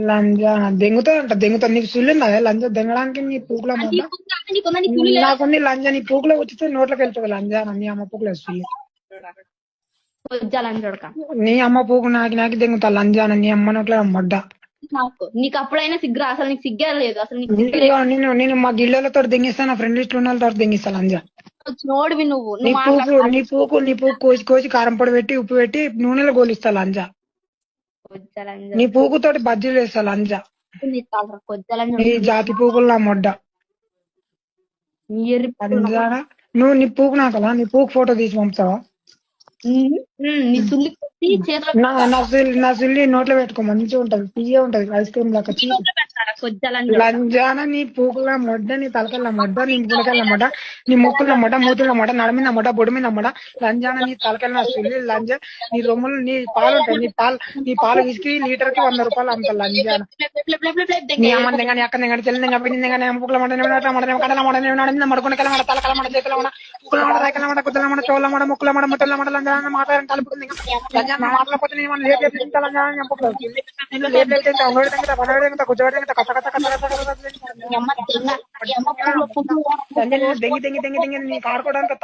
లంజా దెంగుతా దెంగుతా నీకు సుల్లిందా లంజ దెంగడానికి నీ పూకుల మొడ్డ నాకుంది లంజ నీ పూకులో వచ్చితే నోట్లోకి వెళ్తుంది లంజా నీ అమ్మ పూకులో సుల్లి నీ అమ్మ పూకు నాకి దెంగుతా లంజాన నీ అమ్మ నోట్ల మొడ్డ నీకు అప్పుడైనా సిగ్గురా అసలు నీకు సిగ్గే లేదు అసలు నేను మా గిళ్ళలతో దెంగిస్తా నా ఫ్రెండ్ లిస్ట్ ఉన్న వాళ్ళతో దెంగిస్తా లంజా నోడివి నువ్వు నీ పూకు కోసి కోసి కారం పొడి పెట్టి ఉప్పు పెట్టి నూనెలో గోలిస్తా లంజా నీ పూకుతోటి బజ్జీలు వేస్తా లంజా నీ జాతి పూకులు నా మొడ్డ లంజానా నువ్వు నీ పూకు నాకలా నీ పూకు ఫోటో తీసి పంపుతావా నా సుల్లి నోట్లో పెట్టుకో మంచిగా ఉంటది తీయే ఉంటది ఐస్ క్రీమ్ లాగా లంజాన నీ పూకుల మొడ్డ నీ తలకల్ల మొడ్డ నీ మునకల్ల మొడ్డ నీ ముక్కుల మొడ్డ మూతుల మొడ్డ నడమిన మొడ్డ బొడి మీద మొడ్డ లంజాన నీ తలకల్ల నా సుల్లి లంజ నీ రొమ్ములు నీ పాలు ఉంటాయి నీ పాలు విసికి లీటర్ కి 100 రూపాయలు అమ్ముతా లంజాన నీ అమ్మ దగ్గర నీ అక్క దగ్గర చెల్లి దగ్గర పిన్ని దగ్గర ముక్కుల మొడ్డ కడల మొడ నడిమిన మొడ కొనకల మొడ తలకల మొడ చేతుల మొడ ముక్కుల మొడ రైకల మొడ కుద్దల మొడ చోళ్ళ మొడ ముక్కుల మొడ ముట్టల మొడ లంజాన మాట్లాడని కలుపుతుంది లంజాన మాట్లాడకపోతే నేను లేట్ తింటా లంజాన దెంగి దెంగి దెంగి దెంగి నీ కారుకోవడానికి